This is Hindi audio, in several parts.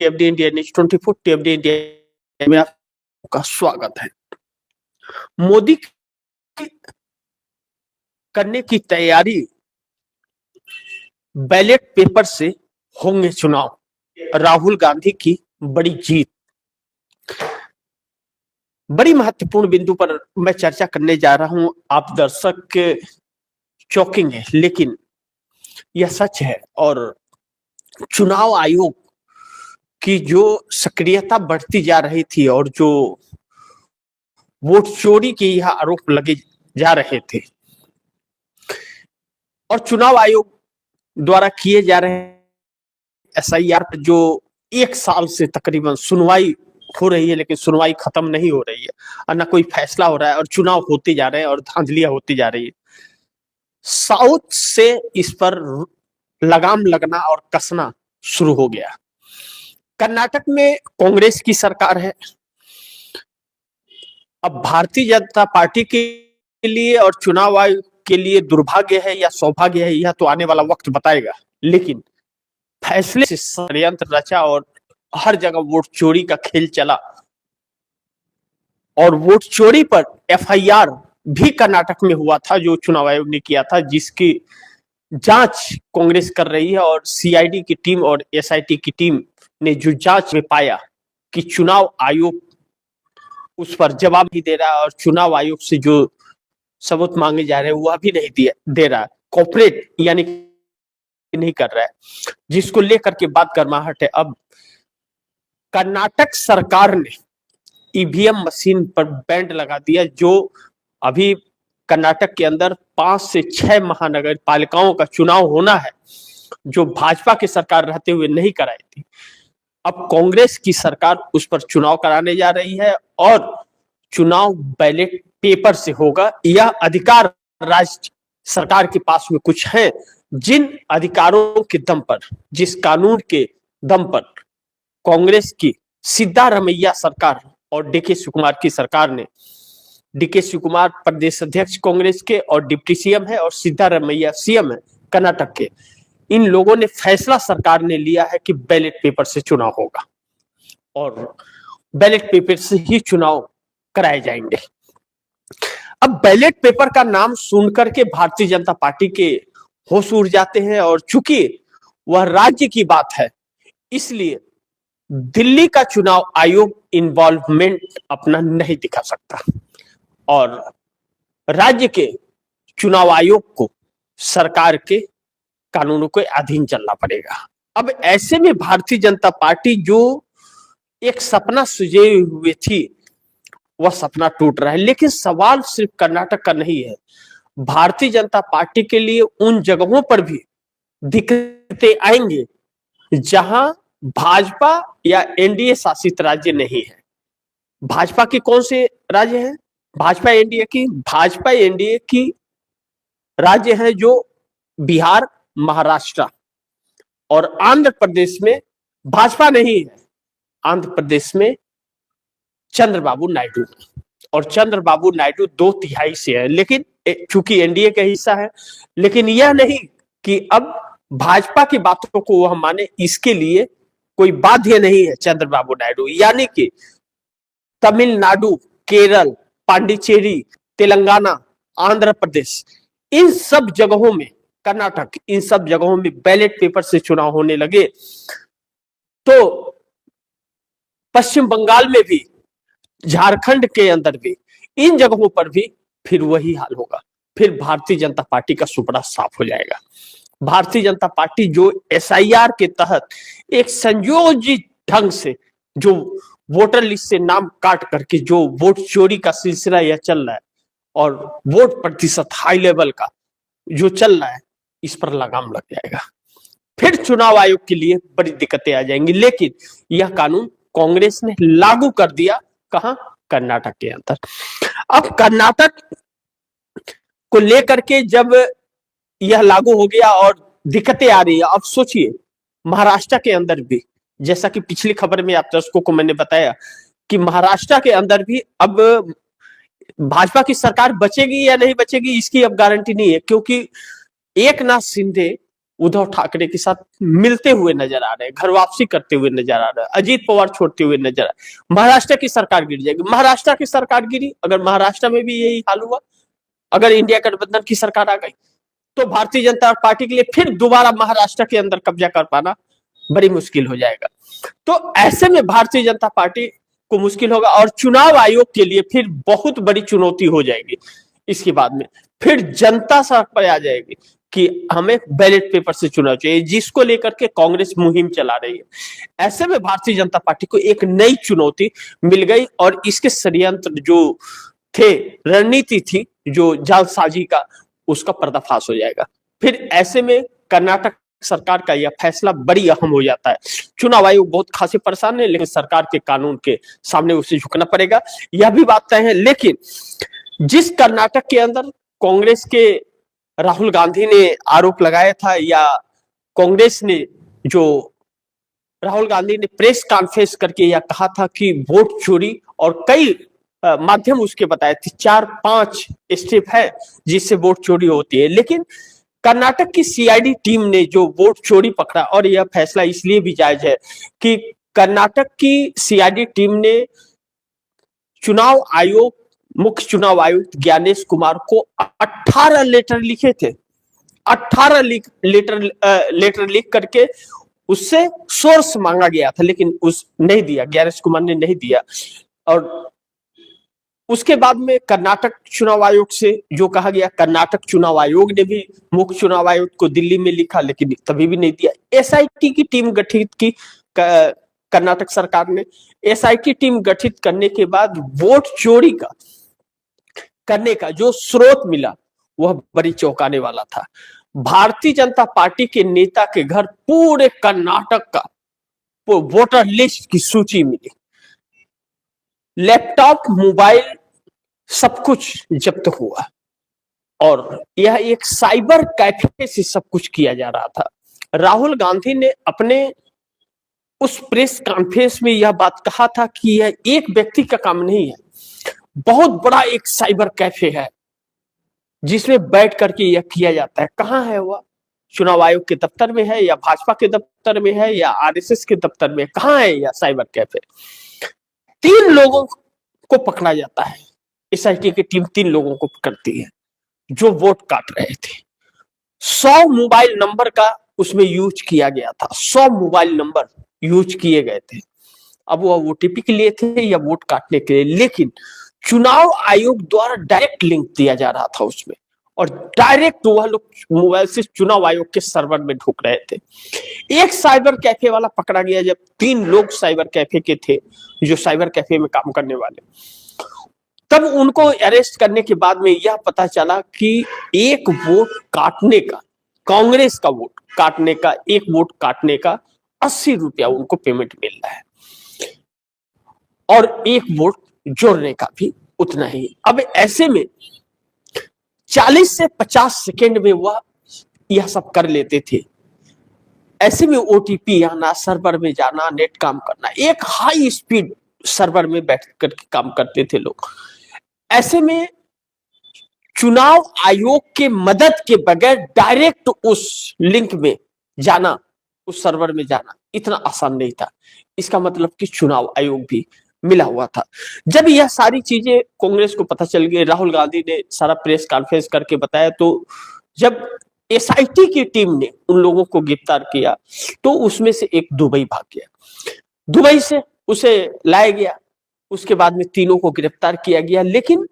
टीएफडी इंडिया न्यूज 24 टीएफडी इंडिया में आपका स्वागत है। मोदी करने की तैयारी, बैलेट पेपर से होंगे चुनाव, राहुल गांधी की बड़ी जीत। बड़ी महत्वपूर्ण बिंदु पर मैं चर्चा करने जा रहा हूं। आप दर्शक चौंकेंगे, लेकिन यह सच है। और चुनाव आयोग की जो सक्रियता बढ़ती जा रही थी और जो वोट चोरी के यह आरोप लगे जा रहे थे और चुनाव आयोग द्वारा किए जा रहे एसआईआर पर जो 1 साल से तकरीबन सुनवाई हो रही है, लेकिन सुनवाई खत्म नहीं हो रही है और ना कोई फैसला हो रहा है और चुनाव होते जा रहे हैं और धांधलियां होती जा रही है। साउथ से इस पर लगाम लगना और कसना शुरू हो गया। कर्नाटक में कांग्रेस की सरकार है। अब भारतीय जनता पार्टी के लिए और चुनाव आयोग के लिए दुर्भाग्य है या सौभाग्य है, यह तो आने वाला वक्त बताएगा। लेकिन फैसले से षड्यंत्र रचा और हर जगह वोट चोरी का खेल चला और वोट चोरी पर एफआईआर भी कर्नाटक में हुआ था, जो चुनाव आयोग ने किया था, जिसकी जांच कांग्रेस कर रही है। और सीआईडी की टीम और एसआईटी की टीम ने जो जांच में पाया कि चुनाव आयोग उस पर जवाब नहीं दे रहा और चुनाव आयोग से जो सबूत मांगे जा रहे हैं वह भी नहीं दे रहा, कॉपरेट यानी नहीं कर रहा है, जिसको लेकर के बात गर्माहट है। अब कर्नाटक सरकार ने ईवीएम मशीन पर बैंड लगा दिया, जो अभी कर्नाटक के अंदर 5 से 6 महानगर पालिकाओं का चुनाव होना है, जो भाजपा की सरकार रहते हुए नहीं कराई थी। अब कांग्रेस की सरकार उस पर चुनाव कराने जा रही है और चुनाव बैलेट पेपर से होगा। यह अधिकार राज्य सरकार के पास में कुछ है, जिन अधिकारों के दम पर, जिस कानून के दम पर कांग्रेस की सिद्धारमैया सरकार और डीके शिवकुमार की सरकार ने, डीके शिवकुमार प्रदेश अध्यक्ष कांग्रेस के और डिप्टी सीएम है और सिद्धारमैया सीएम है कर्नाटक के, इन लोगों ने फैसला सरकार ने लिया है कि बैलेट पेपर से चुनाव होगा और बैलेट पेपर से ही चुनाव कराए जाएंगे। अब बैलेट पेपर का नाम सुनकर के भारतीय जनता पार्टी के होश उड़ जाते हैं और चूंकि वह राज्य की बात है, इसलिए दिल्ली का चुनाव आयोग इन्वॉल्वमेंट अपना नहीं दिखा सकता और राज्य के चुनाव आयोग को सरकार के कानूनों के अधीन चलना पड़ेगा। अब ऐसे में भारतीय जनता पार्टी जो एक सपना सुझे हुए थी, वह सपना टूट रहा है। लेकिन सवाल सिर्फ कर्नाटक का नहीं है। भारतीय जनता पार्टी के लिए उन जगहों पर भी दिक्कतें आएंगे जहां भाजपा या एनडीए शासित राज्य नहीं है। भाजपा के कौन से राज्य हैं? भाजपा एनडीए की राज्य हैं जो बिहार, महाराष्ट्र और आंध्र प्रदेश में भाजपा नहीं है। आंध्र प्रदेश में चंद्रबाबू नायडू, और चंद्रबाबू नायडू 2/3 से है, लेकिन चूंकि एनडीए का हिस्सा है। लेकिन यह नहीं कि अब भाजपा की बातों को वह माने, इसके लिए कोई बाध्य नहीं है चंद्रबाबू नायडू। यानी कि तमिलनाडु, केरल, पांडिचेरी, तेलंगाना, आंध्र प्रदेश, इन सब जगहों में, कर्नाटक, इन सब जगहों में बैलेट पेपर से चुनाव होने लगे तो पश्चिम बंगाल में भी, झारखंड के अंदर भी, इन जगहों पर भी फिर वही हाल होगा। फिर भारतीय जनता पार्टी का सुपड़ा साफ हो जाएगा। भारतीय जनता पार्टी जो एसआईआर के तहत एक संयोजित ढंग से जो वोटर लिस्ट से नाम काट करके जो वोट चोरी का सिलसिला यह चल रहा है और वोट प्रतिशत हाई लेवल का जो चल रहा है, इस पर लगाम लग जाएगा। फिर चुनाव आयोग के लिए बड़ी दिक्कतें आ जाएंगी। लेकिन यह कानून कांग्रेस ने लागू कर दिया, कहां? कर्नाटक के अंदर। अब कर्नाटक को लेकर के जब यह लागू हो गया और दिक्कतें आ रही है, अब सोचिए महाराष्ट्र के अंदर भी, जैसा कि पिछली खबर में आप दर्शकों को मैंने बताया कि महाराष्ट्र के अंदर भी अब भाजपा की सरकार बचेगी या नहीं बचेगी, इसकी अब गारंटी नहीं है, क्योंकि एकनाथ शिंदे उद्धव ठाकरे के साथ मिलते हुए नजर आ रहे हैं, घर वापसी करते हुए नजर आ रहे हैं, अजीत पवार छोड़ते हुए नजर आ रहे हैं। महाराष्ट्र की सरकार गिर जाएगी, महाराष्ट्र की सरकार गिरी, अगर महाराष्ट्र में भी यही हाल हुआ, अगर इंडिया गठबंधन की सरकार आ गई, तो भारतीय जनता पार्टी के लिए फिर दोबारा महाराष्ट्र के अंदर कब्जा कर पाना बड़ी मुश्किल हो जाएगा। तो ऐसे में भारतीय जनता पार्टी को मुश्किल होगा और चुनाव आयोग के लिए फिर बहुत बड़ी चुनौती हो जाएगी। इसके बाद में फिर जनता सड़क पर आ जाएगी कि हमें बैलेट पेपर से चुनाव चाहिए, जिसको लेकर के कांग्रेस मुहिम चला रही है। ऐसे में भारतीय जनता पार्टी को एक नई चुनौती मिल गई और इसके षड्यंत्र जो थे, रणनीति थी जो जालसाजी का, उसका पर्दाफाश हो जाएगा। फिर ऐसे में कर्नाटक सरकार का यह फैसला बड़ी अहम हो जाता है। चुनाव आयोग बहुत खासी परेशान है, लेकिन सरकार के कानून के सामने उसे झुकना पड़ेगा, यह भी बात तय है। लेकिन जिस कर्नाटक के अंदर कांग्रेस के राहुल गांधी ने आरोप लगाया था, या कांग्रेस ने जो राहुल गांधी ने प्रेस कॉन्फ्रेंस करके यह कहा था कि वोट चोरी, और कई माध्यम उसके बताए थे, 4-5 स्टेप है जिससे वोट चोरी होती है। लेकिन कर्नाटक की सीआईडी टीम ने जो वोट चोरी पकड़ा, और यह फैसला इसलिए भी जायज है कि कर्नाटक की सीआईडी टीम ने चुनाव आयोग, मुख्य चुनाव आयुक्त ज्ञानेश कुमार को 18 लेटर लिखे थे। 18 लेटर लिख करके उससे सोर्स मांगा गया था, लेकिन उस नहीं दिया, ज्ञानेश कुमार ने नहीं दिया। और उसके बाद में कर्नाटक चुनाव आयोग से जो कहा गया, कर्नाटक चुनाव आयोग ने भी मुख्य चुनाव आयुक्त को दिल्ली में लिखा, लेकिन तभी भी नहीं दिया। एसआईटी की टीम गठित की कर्नाटक सरकार ने। एसआईटी टीम गठित करने के बाद वोट चोरी का करने का जो स्रोत मिला वह बड़ी चौंकाने वाला था। भारतीय जनता पार्टी के नेता के घर पूरे कर्नाटक का वोटर लिस्ट की सूची मिली, लैपटॉप, मोबाइल, सब कुछ जब्त हुआ, और यह एक साइबर कैफे से सब कुछ किया जा रहा था। राहुल गांधी ने अपने उस प्रेस कॉन्फ्रेंस में यह बात कहा था कि यह एक व्यक्ति का काम नहीं है, बहुत बड़ा एक साइबर कैफे है जिसमें बैठ करके यह किया जाता है। कहाँ है वह? चुनाव आयोग के दफ्तर में है, या भाजपा के दफ्तर में है, या आरएसएस के दफ्तर में? कहाँ है यह साइबर कैफे? 3 लोगों को पकड़ा जाता है, एसआईटी की टीम 3 लोगों को पकड़ती है जो वोट काट रहे थे। 100 मोबाइल नंबर का उसमें यूज किया गया था, 100 मोबाइल नंबर यूज किए गए थे। अब वह ओटीपी के लिए थे या वोट काटने के लिए, लेकिन चुनाव आयोग द्वारा डायरेक्ट लिंक दिया जा रहा था उसमें, और डायरेक्ट वह लोग मोबाइल से चुनाव आयोग के सर्वर में ढुक रहे थे। एक साइबर कैफे वाला पकड़ा गया, जब 3 लोग साइबर कैफे के थे जो साइबर कैफे में काम करने वाले, तब उनको अरेस्ट करने के बाद में यह पता चला कि एक वोट काटने का, कांग्रेस का वोट काटने का, एक वोट काटने का 80 रुपया उनको पेमेंट मिल रहा है, और एक वोट जोड़ने का भी उतना ही। अब ऐसे में 40 से 50 सेकेंड में वह यह सब कर लेते थे। ऐसे में ओटीपी आना, सर्वर में जाना, नेट काम करना, एक हाई स्पीड सर्वर में बैठ करके काम करते थे लोग। ऐसे में चुनाव आयोग के मदद के बगैर डायरेक्ट उस लिंक में जाना, उस सर्वर में जाना इतना आसान नहीं था। इसका मतलब कि चुनाव आयोग भी मिला हुआ था। जब यह सारी चीजें कांग्रेस को पता चल गई, राहुल गांधी ने सारा प्रेस कॉन्फ्रेंस करके बताया, तो जब एसआईटी की टीम ने उन लोगों को गिरफ्तार किया तो उसमें से एक दुबई भाग गया, दुबई से उसे लाया गया। उसके बाद में तीनों को गिरफ्तार किया गया। लेकिन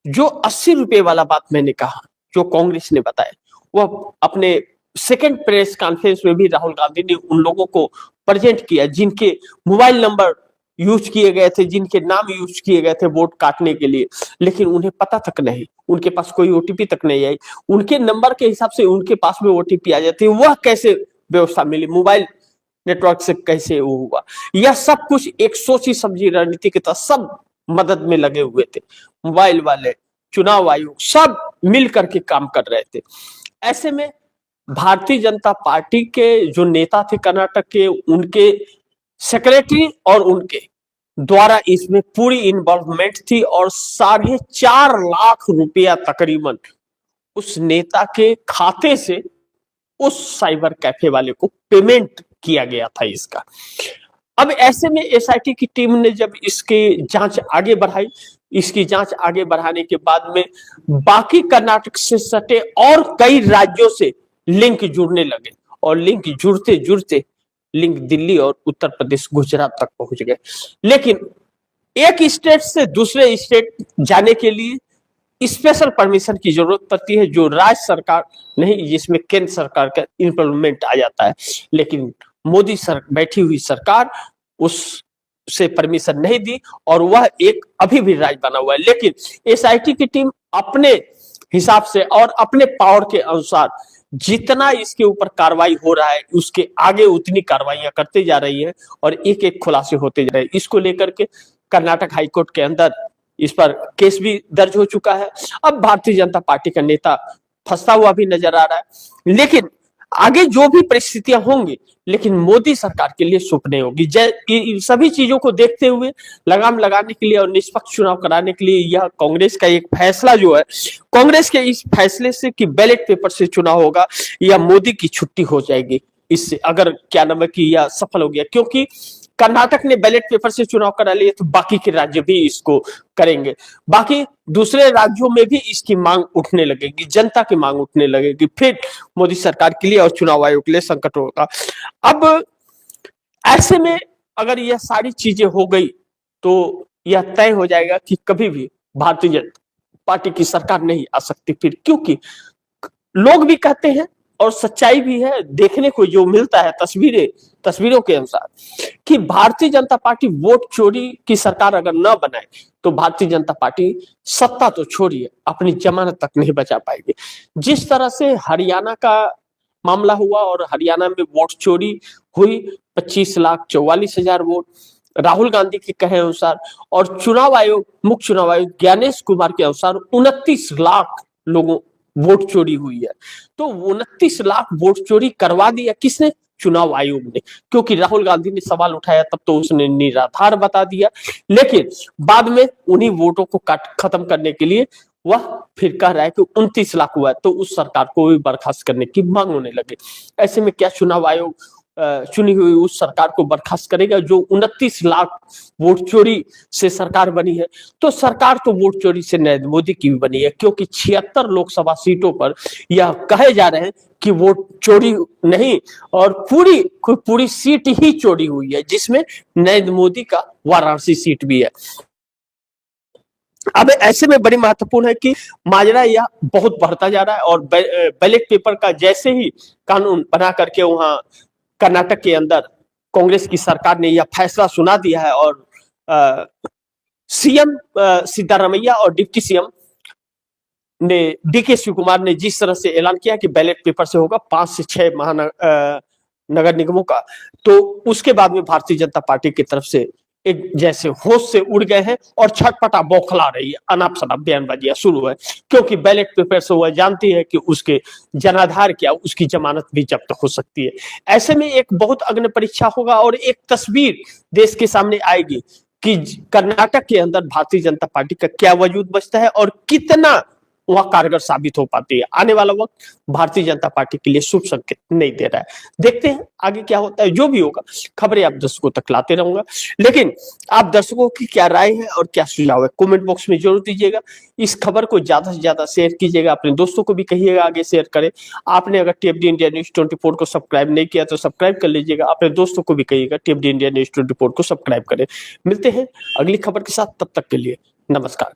जो 80 रुपए वाला बात मैंने कहा, जो कांग्रेस ने बताया, वह अपने सेकेंड प्रेस कॉन्फ्रेंस में भी राहुल गांधी ने उन लोगों को प्रेजेंट किया जिनके मोबाइल नंबर यूज किए गए थे, जिनके नाम यूज किए गए थे वोट काटने के लिए, लेकिन उन्हें पता तक नहीं, उनके पास कोई ओटीपी तक नहीं आई। उनके नंबर के हिसाब से उनके पास में ओटीपी आ जाती है, वह कैसे व्यवस्था मिली, मोबाइल नेटवर्क से कैसे वो हुआ? यह सब कुछ एक सोची समझी रणनीति के तहत सब मदद में लगे हुए थे। मोबाइल वाले, चुनाव आयोग, सब मिल करके काम कर रहे थे। ऐसे में भारतीय जनता पार्टी के जो नेता थे कर्नाटक के, उनके सेक्रेटरी और उनके द्वारा इसमें पूरी इन्वॉल्वमेंट थी, और 4.5 लाख रुपया तकरीबन उस नेता के खाते से उस साइबर कैफे वाले को पेमेंट किया गया था इसका। अब ऐसे में एसआईटी की टीम ने जब इसकी जांच आगे बढ़ाई, इसकी जांच आगे बढ़ाने के बाद में बाकी कर्नाटक से सटे और कई राज्यों से लिंक जुड़ने लगे और लिंक जुड़ते जुड़ते लिंक दिल्ली और उत्तर प्रदेश गुजरात तक पहुंच गए। लेकिन एक स्टेट से दूसरे स्टेट जाने के लिए स्पेशल परमिशन की जरूरत पड़ती है, जो राज्य सरकार नहीं, जिसमें केंद्र सरकार का इन्वॉल्वमेंट आ जाता है। लेकिन मोदी बैठी हुई सरकार उस से परमिशन नहीं दी और वह एक अभी भी राज्य बना हुआ है। लेकिन एसआईटी की टीम अपने हिसाब से और अपने पावर के अनुसार जितना इसके ऊपर कार्रवाई हो रहा है उसके आगे उतनी कार्रवाइयां करते जा रही है और एक एक खुलासे होते जा रहे हैं। इसको लेकर के कर्नाटक हाईकोर्ट के अंदर इस पर केस भी दर्ज हो चुका है। अब भारतीय जनता पार्टी का नेता फंसता हुआ भी नजर आ रहा है। लेकिन आगे जो भी परिस्थितियां होंगी, लेकिन मोदी सरकार के लिए शुभ नहीं होगी। इन सभी चीजों को देखते हुए लगाम लगाने के लिए और निष्पक्ष चुनाव कराने के लिए यह कांग्रेस का एक फैसला जो है, कांग्रेस के इस फैसले से कि बैलेट पेपर से चुनाव होगा या मोदी की छुट्टी हो जाएगी, इससे अगर क्या नाम है कि यह सफल हो गया, क्योंकि कर्नाटक ने बैलेट पेपर से चुनाव करा लिए तो बाकी के राज्य भी इसको करेंगे, बाकी दूसरे राज्यों में भी इसकी मांग उठने लगेगी, जनता की मांग उठने लगेगी, फिर मोदी सरकार के लिए और चुनाव आयोग के लिए संकट होगा। अब ऐसे में अगर यह सारी चीजें हो गई तो यह तय हो जाएगा कि कभी भी भारतीय जनता पार्टी की सरकार नहीं आ सकती फिर, क्योंकि लोग भी कहते हैं और सच्चाई भी है, देखने को जो मिलता है तस्वीरों के अनुसार कि भारतीय जनता पार्टी वोट चोरी की सरकार अगर न बनाए तो भारतीय जनता पार्टी सत्ता तो छोड़िए अपनी जमानत तक नहीं बचा पाएगी। जिस तरह से हरियाणा का मामला हुआ और हरियाणा में वोट चोरी हुई, 25,44,000 वोट राहुल गांधी के कहे अनुसार, और चुनाव आयोग, मुख्य चुनाव आयोग ज्ञानेश कुमार के अनुसार 29 लाख लोगों वोट चोरी हुई है। तो 29 लाख वोट चोरी करवा दिया किसने? चुनाव आयोग ने, क्योंकि राहुल गांधी ने सवाल उठाया तब तो उसने निराधार बता दिया। लेकिन बाद में उन्हीं वोटों को खत्म करने के लिए वह फिर कह रहा है कि 29 लाख हुआ है, तो उस सरकार को भी बर्खास्त करने की मांग होने लगे। ऐसे में क्या चुनाव आयोग चुनी हुई उस सरकार को बर्खास्त करेगा जो 29 लाख वोट चोरी से सरकार बनी है? तो सरकार तो वोट चोरी से नरेंद्र मोदी की भी बनी है, क्योंकि 76 लोकसभा सीटों पर यह कहे जा रहे हैं कि वोट चोरी नहीं और पूरी सीट ही चोरी हुई है, जिसमें नरेंद्र मोदी का वाराणसी सीट भी है। अब ऐसे में बड़ी महत्वपूर्ण है कि माजरा यह बहुत बढ़ता जा रहा है और बैलेट पेपर का जैसे ही कानून बना करके वहां कर्नाटक के अंदर कांग्रेस की सरकार ने यह फैसला सुना दिया है और सीएम सिद्धारमैया और डिप्टी सीएम ने डीके शिवकुमार ने जिस तरह से ऐलान किया कि बैलेट पेपर से होगा 5 से 6 नगर निगमों का, तो उसके बाद में भारतीय जनता पार्टी की तरफ से एक जैसे होश से उड़ गए हैं और छटपटा बौखला रही है, अनाप शनाप बयानबाजियां शुरू है, क्योंकि बैलेट पेपर से वह जानती है कि उसके जनाधार क्या, उसकी जमानत भी जब्त हो सकती है। ऐसे में एक बहुत अग्नि परीक्षा होगा और एक तस्वीर देश के सामने आएगी कि कर्नाटक के अंदर भारतीय जनता पार्टी का क्या वजूद बचता है और कितना वह कारगर साबित हो पाती है। आने वाला वक्त भारतीय जनता पार्टी के लिए शुभ संकेत नहीं दे रहा है। देखते हैं आगे क्या होता है, जो भी होगा खबरें आप दर्शकों तक लाते रहूंगा। लेकिन आप दर्शकों की क्या राय है और क्या सुझाव है कमेंट बॉक्स में जरूर दीजिएगा। इस खबर को ज्यादा से ज्यादा शेयर कीजिएगा, अपने दोस्तों को भी कहिएगा आगे शेयर करें। आपने अगर टीएफडी इंडिया न्यूज 24 को सब्सक्राइब नहीं किया तो सब्सक्राइब कर लीजिएगा, अपने दोस्तों को भी कहिएगा टीएफडी इंडिया न्यूज 24 को सब्सक्राइब करें। मिलते हैं अगली खबर के साथ, तब तक के लिए नमस्कार।